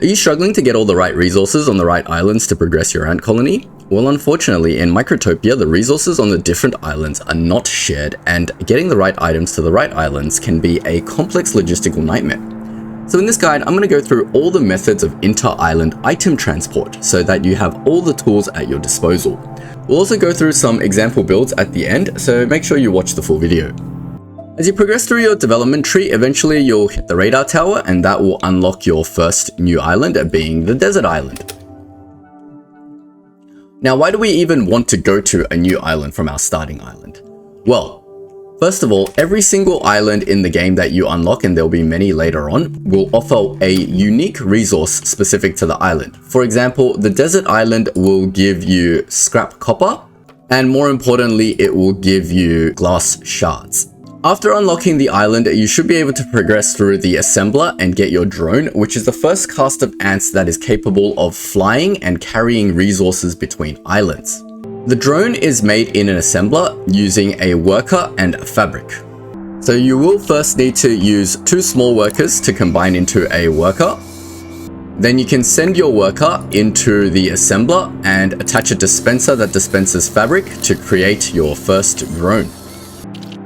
Are you struggling to get all the right resources on the right islands to progress your ant colony? Well, unfortunately, in Microtopia, the resources on the different islands are not shared, and getting the right items to the right islands can be a complex logistical nightmare. So in this guide, I'm going to go through all the methods of inter-island item transport so that you have all the tools at your disposal. We'll also go through some example builds at the end, so make sure you watch the full video. As you progress through your development tree, eventually you'll hit the radar tower, and that will unlock your first new island, being the desert island. Now, why do we even want to go to a new island from our starting island? Well, first of all, every single island in the game that you unlock, and there'll be many later on, will offer a unique resource specific to the island. For example, the desert island will give you scrap copper, and more importantly, it will give you glass shards. After unlocking the island, you should be able to progress through the assembler and get your drone, which is the first caste of ants that is capable of flying and carrying resources between islands. The drone is made in an assembler using a worker and a fabric. So you will first need to use 2 small workers to combine into a worker. Then you can send your worker into the assembler and attach a dispenser that dispenses fabric to create your first drone.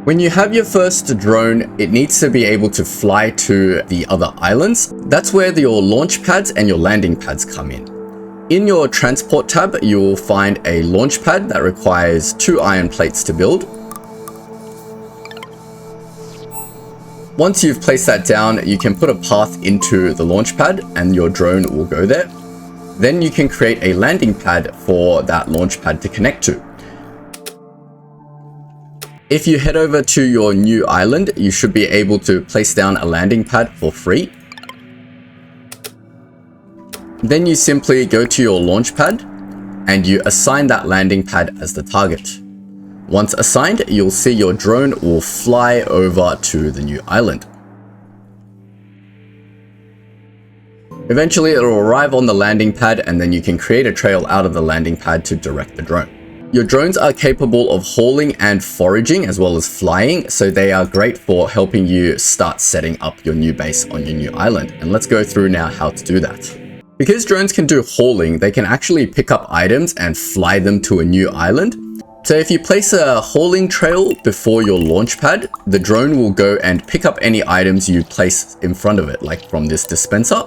When you have your first drone, it needs to be able to fly to the other islands. That's where your launch pads and your landing pads come in. In your transport tab, you will find a launch pad that requires 2 iron plates to build. Once you've placed that down, you can put a path into the launch pad and your drone will go there. Then you can create a landing pad for that launch pad to connect to. If you head over to your new island, you should be able to place down a landing pad for free. Then you simply go to your launch pad and you assign that landing pad as the target. Once assigned, you'll see your drone will fly over to the new island. Eventually, it will arrive on the landing pad, and then you can create a trail out of the landing pad to direct the drone. Your drones are capable of hauling and foraging as well as flying, so they are great for helping you start setting up your new base on your new island. And let's go through now how to do that. Because drones can do hauling, they can actually pick up items and fly them to a new island. So if you place a hauling trail before your launch pad, the drone will go and pick up any items you place in front of it, like from this dispenser.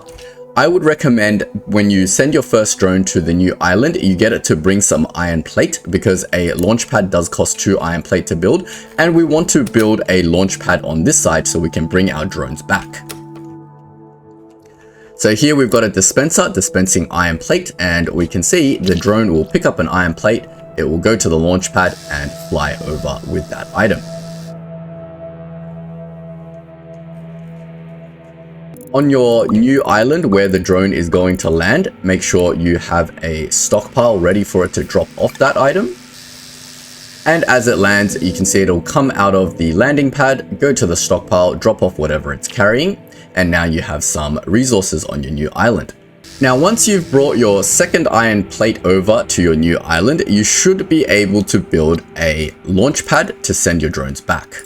I would recommend when you send your first drone to the new island, you get it to bring some iron plate, because a launch pad does cost 2 iron plate to build, and we want to build a launch pad on this side so we can bring our drones back. So here we've got a dispenser dispensing iron plate, and we can see the drone will pick up an iron plate, it will go to the launch pad and fly over with that item. On your new island where the drone is going to land, make sure you have a stockpile ready for it to drop off that item. And as it lands, you can see it'll come out of the landing pad, go to the stockpile, drop off whatever it's carrying, and now you have some resources on your new island. Now, once you've brought your second iron plate over to your new island, you should be able to build a launch pad to send your drones back.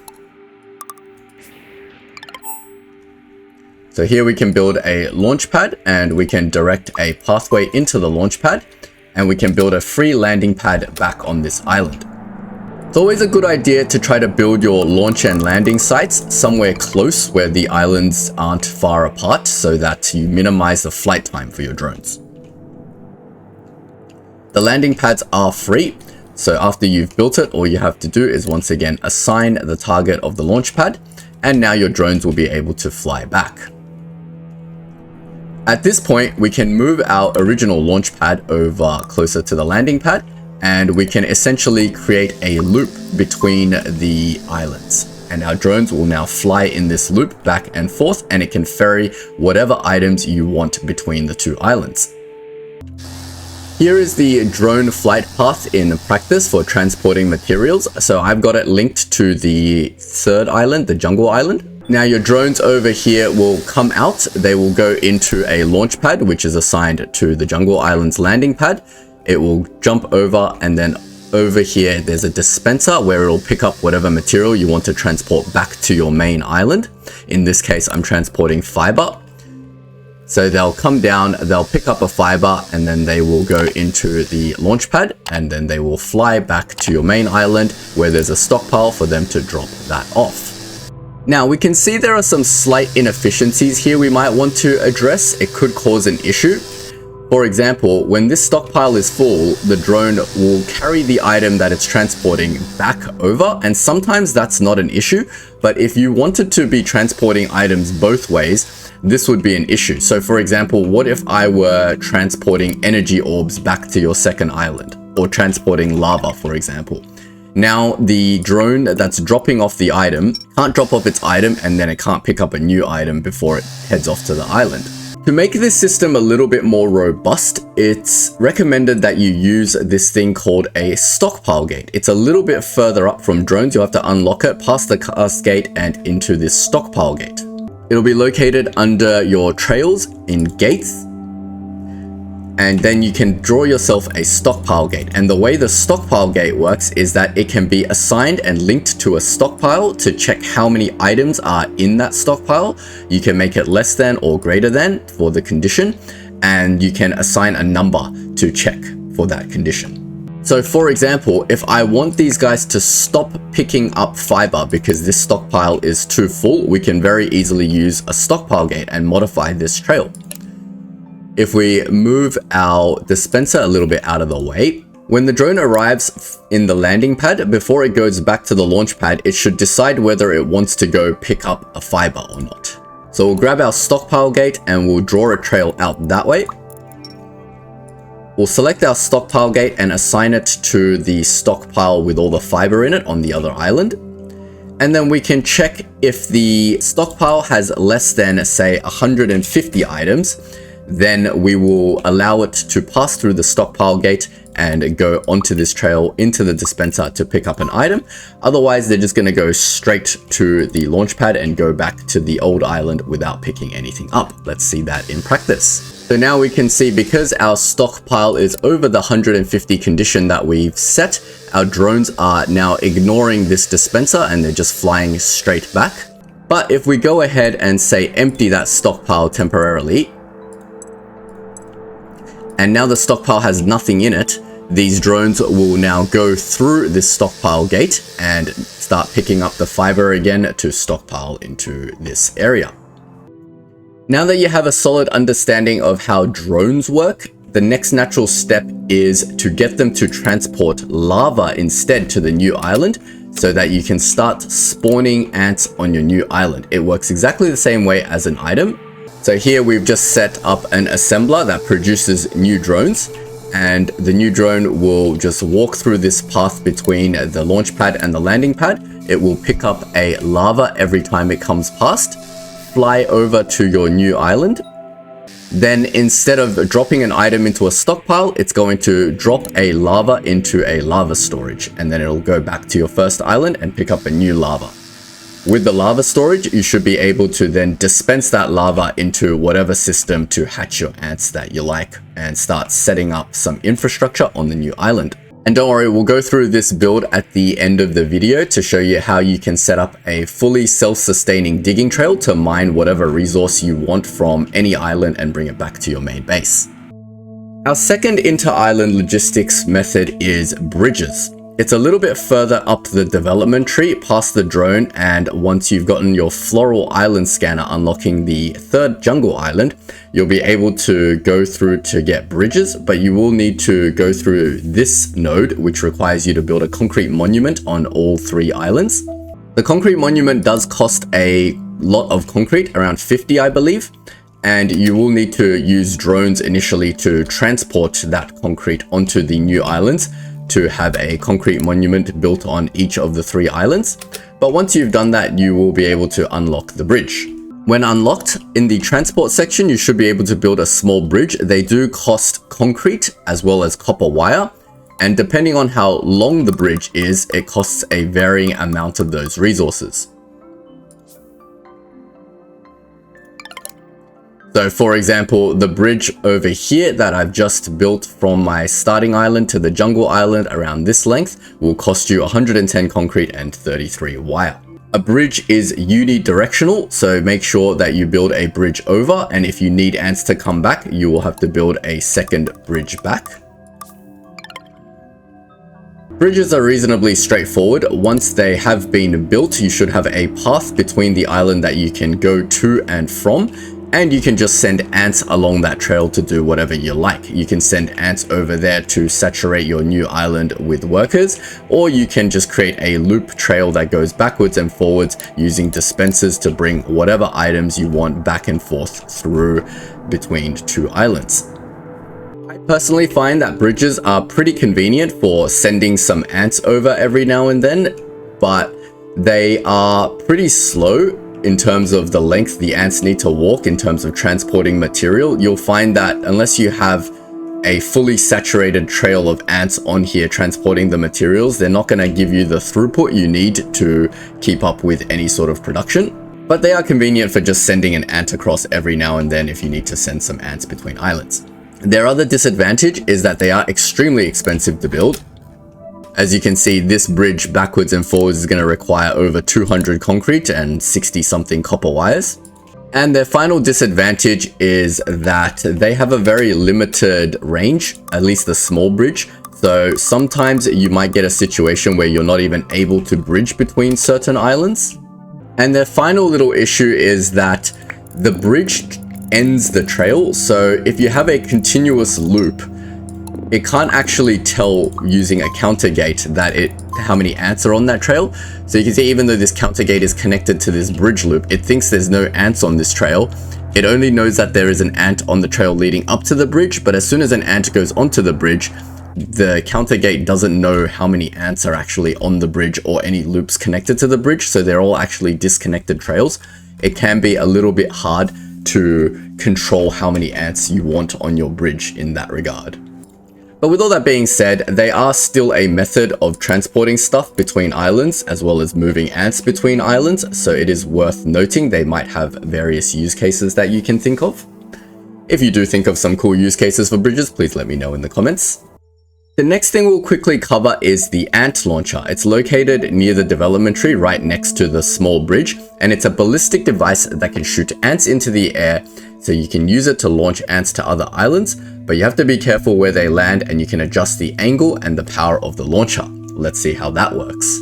So here we can build a launch pad, and we can direct a pathway into the launch pad, and we can build a free landing pad back on this island. It's always a good idea to try to build your launch and landing sites somewhere close where the islands aren't far apart, so that you minimize the flight time for your drones. The landing pads are free, so after you've built it, all you have to do is once again assign the target of the launch pad, and now your drones will be able to fly back. At this point, we can move our original launch pad over closer to the landing pad, and we can essentially create a loop between the islands. And our drones will now fly in this loop back and forth, and it can ferry whatever items you want between the 2 islands. Here is the drone flight path in practice for transporting materials. So I've got it linked to the 3rd island, the jungle island. Now your drones over here will come out, they will go into a launch pad, which is assigned to the jungle island's landing pad. It will jump over, and then over here there's a dispenser where it'll pick up whatever material you want to transport back to your main island. In this case, I'm transporting fiber. So they'll come down, they'll pick up a fiber, and then they will go into the launch pad, and then they will fly back to your main island where there's a stockpile for them to drop that off. Now we can see there are some slight inefficiencies here we might want to address. It could cause an issue. For example, when this stockpile is full, the drone will carry the item that it's transporting back over, and sometimes that's not an issue, but if you wanted to be transporting items both ways, this would be an issue. So for example, what if I were transporting energy orbs back to your second island, or transporting lava, for example? Now the drone that's dropping off the item can't drop off its item, and then it can't pick up a new item before it heads off to the island. To make this system a little bit more robust, it's recommended that you use this thing called a stockpile gate. It's a little bit further up from drones. You'll have to unlock it past the cast gate and into this stockpile gate. It'll be located under your trails in gates, and then you can draw yourself a stockpile gate. And the way the stockpile gate works is that it can be assigned and linked to a stockpile to check how many items are in that stockpile. You can make it less than or greater than for the condition, and you can assign a number to check for that condition. So for example, if I want these guys to stop picking up fiber because this stockpile is too full, we can very easily use a stockpile gate and modify this trail. If we move our dispenser a little bit out of the way, when the drone arrives in the landing pad, before it goes back to the launch pad, it should decide whether it wants to go pick up a fiber or not. So we'll grab our stockpile gate and we'll draw a trail out that way. We'll select our stockpile gate and assign it to the stockpile with all the fiber in it on the other island. And then we can check if the stockpile has less than, say, 150 items. Then we will allow it to pass through the stockpile gate and go onto this trail into the dispenser to pick up an item. Otherwise, they're just going to go straight to the launch pad and go back to the old island without picking anything up. Let's see that in practice. So now we can see, because our stockpile is over the 150 condition that we've set, our drones are now ignoring this dispenser and they're just flying straight back. But if we go ahead and say empty that stockpile temporarily, and now the stockpile has nothing in it, these drones will now go through this stockpile gate and start picking up the fiber again to stockpile into this area. Now that you have a solid understanding of how drones work, the next natural step is to get them to transport lava instead to the new island, so that you can start spawning ants on your new island. It works exactly the same way as an item. So here we've just set up an assembler that produces new drones, and the new drone will just walk through this path between the launch pad and the landing pad. It will pick up a lava every time it comes past, fly over to your new island. Then instead of dropping an item into a stockpile, it's going to drop a lava into a lava storage, and then it'll go back to your first island and pick up a new lava. With the lava storage, you should be able to then dispense that lava into whatever system to hatch your ants that you like and start setting up some infrastructure on the new island. And don't worry, we'll go through this build at the end of the video to show you how you can set up a fully self-sustaining digging trail to mine whatever resource you want from any island and bring it back to your main base. Our second inter-island logistics method is bridges. It's a little bit further up the development tree past the drone, and once you've gotten your floral island scanner unlocking the third jungle island, you'll be able to go through to get bridges, but you will need to go through this node, which requires you to build a concrete monument on all 3 islands. The concrete monument does cost a lot of concrete, around 50 I believe, and you will need to use drones initially to transport that concrete onto the new islands to have a concrete monument built on each of the 3 islands. But once you've done that, you will be able to unlock the bridge. When unlocked, in the transport section, you should be able to build a small bridge. They do cost concrete as well as copper wire, and depending on how long the bridge is, it costs a varying amount of those resources. So for example, the bridge over here that I've just built from my starting island to the jungle island around this length will cost you 110 concrete and 33 wire. A bridge is unidirectional, so make sure that you build a bridge over, and if you need ants to come back, you will have to build a second bridge back. Bridges are reasonably straightforward. Once they have been built, you should have a path between the island that you can go to and from, and you can just send ants along that trail to do whatever you like. You can send ants over there to saturate your new island with workers, or you can just create a loop trail that goes backwards and forwards using dispensers to bring whatever items you want back and forth through between two islands. I personally find that bridges are pretty convenient for sending some ants over every now and then, but they are pretty slow in terms of the length the ants need to walk in terms of transporting material. You'll find that unless you have a fully saturated trail of ants on here transporting the materials, they're not going to give you the throughput you need to keep up with any sort of production. But they are convenient for just sending an ant across every now and then if you need to send some ants between islands. Their other disadvantage is that they are extremely expensive to build. As you can see, this bridge backwards and forwards is going to require over 200 concrete and 60 something copper wires. And their final disadvantage is that they have a very limited range, at least the small bridge. So sometimes you might get a situation where you're not even able to bridge between certain islands. And their final little issue is that the bridge ends the trail. So if you have a continuous loop, it can't actually tell using a counter gate that how many ants are on that trail. So you can see, even though this counter gate is connected to this bridge loop, it thinks there's no ants on this trail. It only knows that there is an ant on the trail leading up to the bridge, but as soon as an ant goes onto the bridge, the counter gate doesn't know how many ants are actually on the bridge or any loops connected to the bridge, so they're all actually disconnected trails. It can be a little bit hard to control how many ants you want on your bridge in that regard. But with all that being said, they are still a method of transporting stuff between islands as well as moving ants between islands, so it is worth noting they might have various use cases that you can think of. If you do think of some cool use cases for bridges, please let me know in the comments. The next thing we'll quickly cover is the ant launcher. It's located near the development tree right next to the small bridge, and it's a ballistic device that can shoot ants into the air, so you can use it to launch ants to other islands, but you have to be careful where they land, and you can adjust the angle and the power of the launcher. Let's see how that works.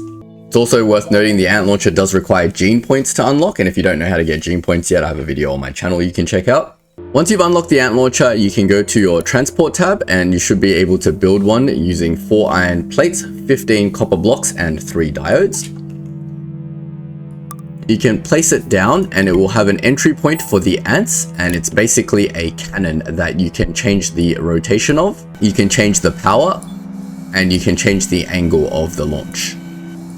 It's also worth noting the ant launcher does require gene points to unlock, and if you don't know how to get gene points yet, I have a video on my channel you can check out. Once you've unlocked the ant launcher, you can go to your transport tab, and you should be able to build one using 4 iron plates, 15 copper blocks, and 3 diodes. You can place it down and it will have an entry point for the ants, and it's basically a cannon that you can change the rotation of. You can change the power, and you can change the angle of the launch.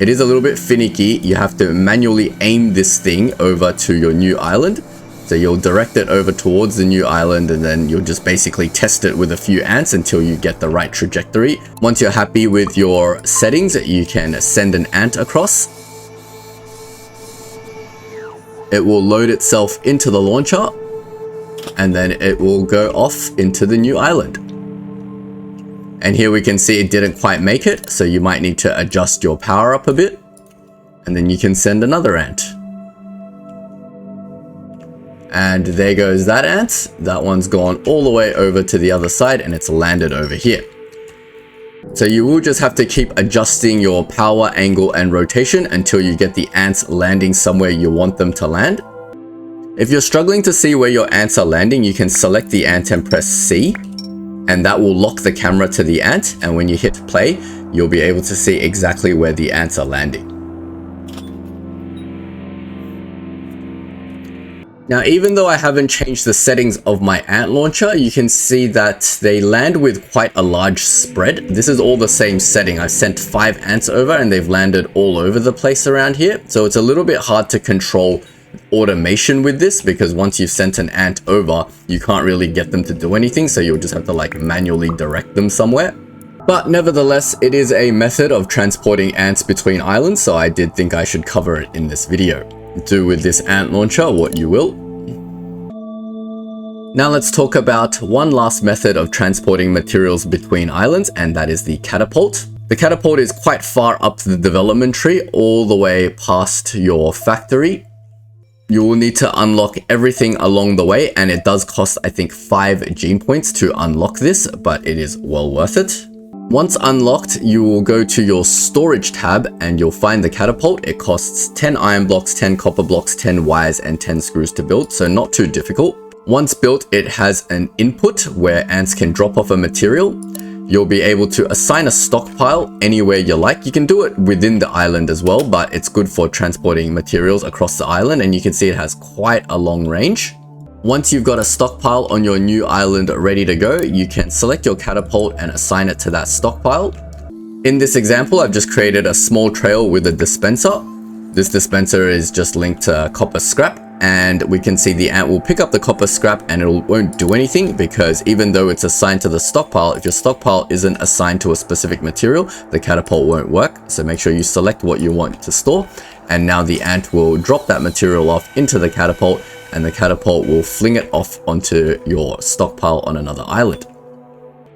It is a little bit finicky. You have to manually aim this thing over to your new island. So you'll direct it over towards the new island, and then you'll just basically test it with a few ants until you get the right trajectory. Once you're happy with your settings, you can send an ant across. It will load itself into the launcher, and then it will go off into the new island. And here we can see it didn't quite make it, so you might need to adjust your power up a bit, and then you can send another ant. And there goes that ant. That one's gone all the way over to the other side, and it's landed over here. So you will just have to keep adjusting your power, angle, and rotation until you get the ants landing somewhere you want them to land. If you're struggling to see where your ants are landing, you can select the ant and press C, and that will lock the camera to the ant, and when you hit play, you'll be able to see exactly where the ants are landing. Now, even though I haven't changed the settings of my ant launcher, you can see that they land with quite a large spread. This is all the same setting. I've sent 5 ants over and they've landed all over the place around here. So it's a little bit hard to control automation with this, because once you've sent an ant over, you can't really get them to do anything. So you'll just have to like manually direct them somewhere. But nevertheless, it is a method of transporting ants between islands, so I did think I should cover it in this video. Do with this ant launcher what you will. Now let's talk about one last method of transporting materials between islands, and that is the catapult. The catapult is quite far up the development tree, all the way past your factory. You will need to unlock everything along the way, and it does cost, I think, 5 gene points to unlock this, but it is well worth it. Once unlocked, you will go to your storage tab and you'll find the catapult. It costs 10 iron blocks, 10 copper blocks, 10 wires, and 10 screws to build, so not too difficult. Once built, it has an input where ants can drop off a material. You'll be able to assign a stockpile anywhere you like. You can do it within the island as well, but it's good for transporting materials across the island, and you can see it has quite a long range. Once you've got a stockpile on your new island ready to go, you can select your catapult and assign it to that stockpile. In this example, I've just created a small trail with a dispenser. This dispenser is just linked to copper scrap, and we can see the ant will pick up the copper scrap and it won't do anything, because even though it's assigned to the stockpile, if your stockpile isn't assigned to a specific material, the catapult won't work. So make sure you select what you want to store, and now the ant will drop that material off into the catapult, and the catapult will fling it off onto your stockpile on another island.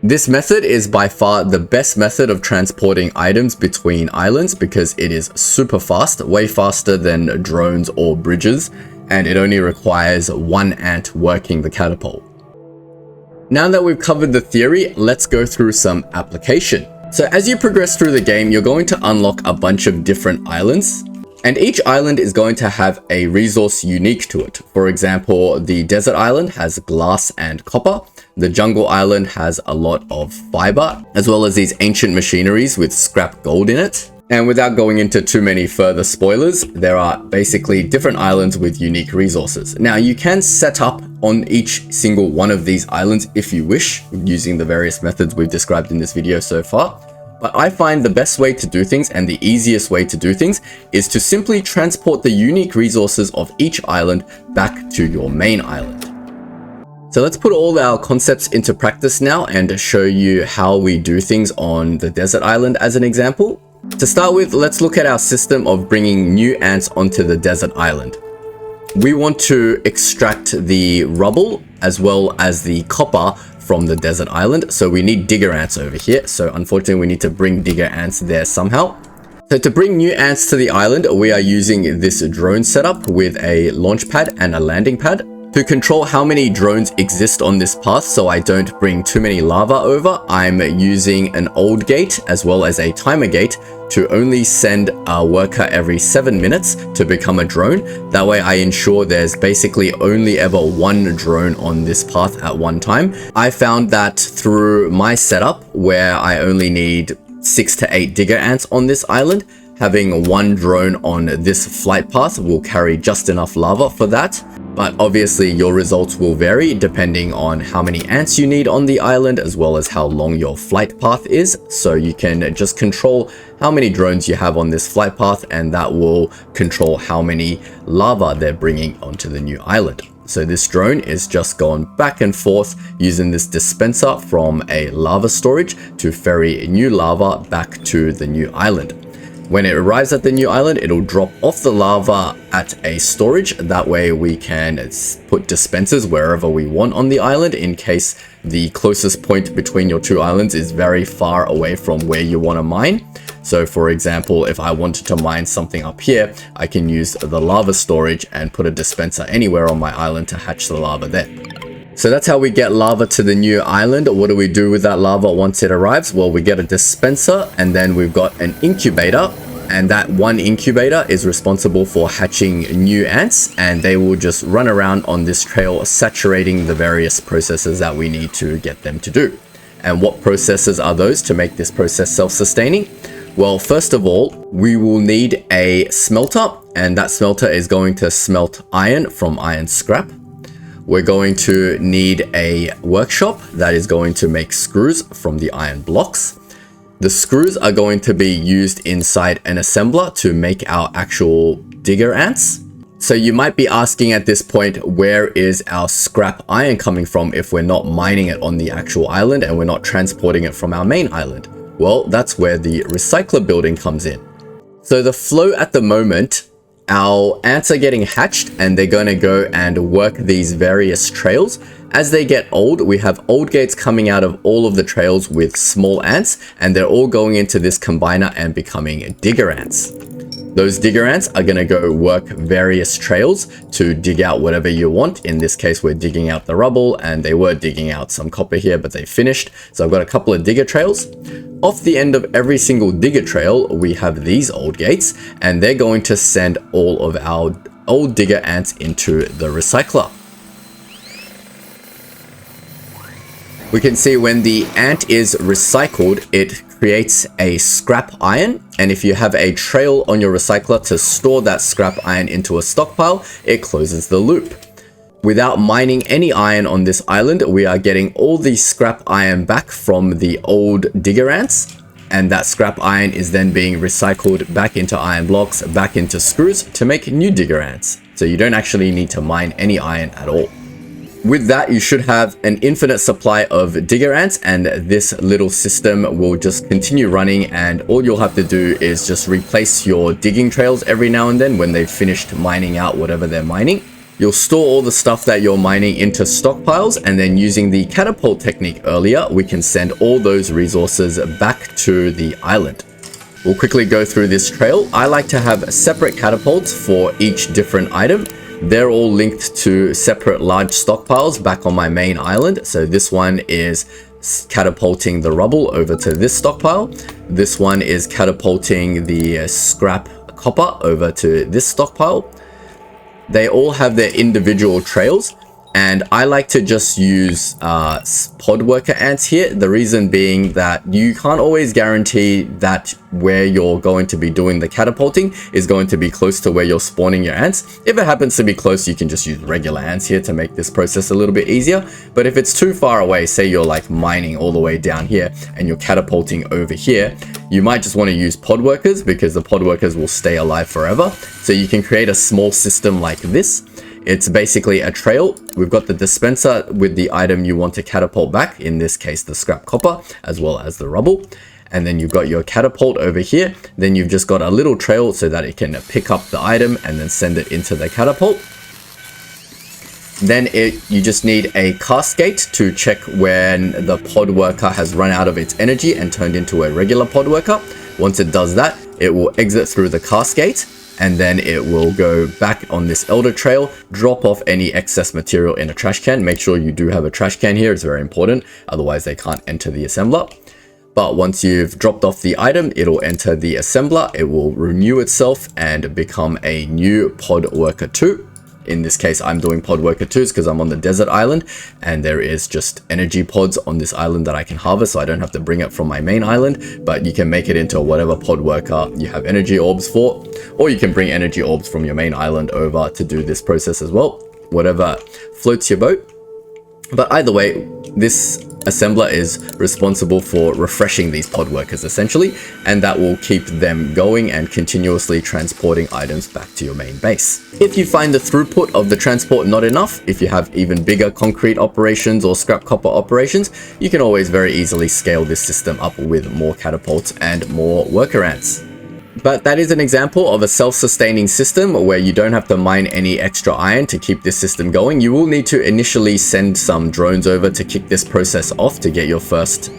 This method is by far the best method of transporting items between islands, because it is super fast, way faster than drones or bridges, and it only requires one ant working the catapult. Now that we've covered the theory, let's go through some application. So as you progress through the game, you're going to unlock a bunch of different islands, and each island is going to have a resource unique to it. For example, the desert island has glass and copper. The jungle island has a lot of fiber, as well as these ancient machineries with scrap gold in it. And without going into too many further spoilers, there are basically different islands with unique resources. Now, you can set up on each single one of these islands if you wish, using the various methods we've described in this video so far. But I find the best way to do things, and the easiest way to do things, is to simply transport the unique resources of each island back to your main island. So let's put all our concepts into practice now and show you how we do things on the desert island as an example. To start with, let's look at our system of bringing new ants onto the desert island. We want to extract the rubble as well as the copper from the desert island, so we need digger ants over here. So unfortunately, we need to bring digger ants there somehow. So to bring new ants to the island, we are using this drone setup with a launch pad and a landing pad. To control how many drones exist on this path so I don't bring too many lava over, I'm using an old gate as well as a timer gate to only send a worker every 7 minutes to become a drone. That way I ensure there's basically only ever one drone on this path at one time. I found that through my setup, where I only need 6 to 8 digger ants on this island, having one drone on this flight path will carry just enough lava for that. But obviously your results will vary depending on how many ants you need on the island, as well as how long your flight path is. So you can just control how many drones you have on this flight path, and that will control how many lava they're bringing onto the new island. So this drone is just going back and forth using this dispenser from a lava storage to ferry new lava back to the new island. When it arrives at the new island, it'll drop off the lava at a storage. That way we can put dispensers wherever we want on the island, in case the closest point between your two islands is very far away from where you want to mine. So for example, if I wanted to mine something up here, I can use the lava storage and put a dispenser anywhere on my island to hatch the lava there. So that's how we get lava to the new island. What do we do with that lava once it arrives? Well, we get a dispenser, and then we've got an incubator, and that one incubator is responsible for hatching new ants, and they will just run around on this trail, saturating the various processes that we need to get them to do. And what processes are those to make this process self-sustaining? Well, first of all, we will need a smelter, and that smelter is going to smelt iron from iron scrap. We're going to need a workshop that is going to make screws from the iron blocks. The screws are going to be used inside an assembler to make our actual digger ants. So you might be asking at this point, where is our scrap iron coming from if we're not mining it on the actual island and we're not transporting it from our main island? Well, that's where the recycler building comes in. So the flow at the moment, our ants are getting hatched and they're going to go and work these various trails. As they get old, we have old gates coming out of all of the trails with small ants, and they're all going into this combiner and becoming digger ants. Those digger ants are going to go work various trails to dig out whatever you want. In this case, we're digging out the rubble, and they were digging out some copper here, but they finished. So I've got a couple of digger trails. Off the end of every single digger trail, we have these old gates, and they're going to send all of our old digger ants into the recycler. We can see when the ant is recycled, it creates a scrap iron, and if you have a trail on your recycler to store that scrap iron into a stockpile, it closes the loop. Without mining any iron on this island, we are getting all the scrap iron back from the old digger ants, and that scrap iron is then being recycled back into iron blocks, back into screws to make new digger ants. So you don't actually need to mine any iron at all. With that, you should have an infinite supply of digger ants, and this little system will just continue running, and all you'll have to do is just replace your digging trails every now and then when they've finished mining out whatever they're mining. You'll store all the stuff that you're mining into stockpiles, and then using the catapult technique earlier, we can send all those resources back to the island. We'll quickly go through this trail. I like to have separate catapults for each different item. They're all linked to separate large stockpiles back on my main island. So this one is catapulting the rubble over to this stockpile. This one is catapulting the scrap copper over to this stockpile. They all have their individual trails, and I like to just use pod worker ants here. The reason being that you can't always guarantee that where you're going to be doing the catapulting is going to be close to where you're spawning your ants. If it happens to be close, you can just use regular ants here to make this process a little bit easier. But if it's too far away, say you're like mining all the way down here and you're catapulting over here, you might just want to use pod workers because the pod workers will stay alive forever. So you can create a small system like this. It's basically a trail. We've got the dispenser with the item you want to catapult back, in this case the scrap copper, as well as the rubble. And then you've got your catapult over here. Then you've just got a little trail so that it can pick up the item and then send it into the catapult. Then you just need a cast gate to check when the pod worker has run out of its energy and turned into a regular pod worker. Once it does that, it will exit through the cast gate, and then it will go back on this elder trail, drop off any excess material in a trash can. Make sure you do have a trash can here, it's very important, otherwise they can't enter the assembler. But once you've dropped off the item, it'll enter the assembler, it will renew itself and become a new pod worker 2. In this case, I'm doing pod worker 2s because I'm on the desert island, and there is just energy pods on this island that I can harvest, so I don't have to bring it from my main island, but you can make it into whatever pod worker you have energy orbs for, or you can bring energy orbs from your main island over to do this process as well, whatever floats your boat. But either way, this assembler is responsible for refreshing these pod workers essentially, and that will keep them going and continuously transporting items back to your main base. If you find the throughput of the transport not enough, if you have even bigger concrete operations or scrap copper operations, you can always very easily scale this system up with more catapults and more worker ants. But that is an example of a self-sustaining system where you don't have to mine any extra iron to keep this system going. You will need to initially send some drones over to kick this process off to get your first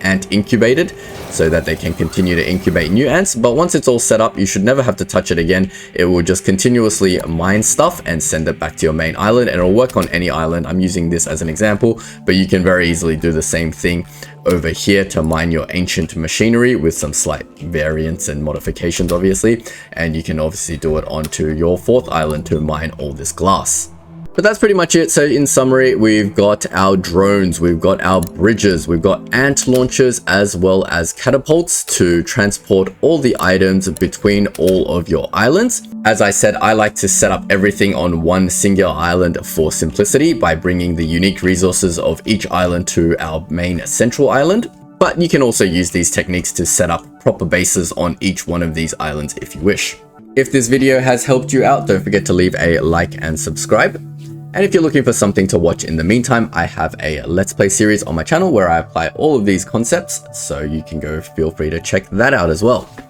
ant incubated so that they can continue to incubate new ants. But once it's all set up, you should never have to touch it again. It will just continuously mine stuff and send it back to your main island, and it'll work on any island. I'm using this as an example, but you can very easily do the same thing over here to mine your ancient machinery with some slight variants and modifications obviously, and you can obviously do it onto your 4th island to mine all this glass. But that's pretty much it. So in summary, we've got our drones, we've got our bridges, we've got ant launchers, as well as catapults to transport all the items between all of your islands. As I said, I like to set up everything on one singular island for simplicity by bringing the unique resources of each island to our main central island. But you can also use these techniques to set up proper bases on each one of these islands if you wish. If this video has helped you out, don't forget to leave a like and subscribe. And if you're looking for something to watch in the meantime, I have a Let's Play series on my channel where I apply all of these concepts, so you can go feel free to check that out as well.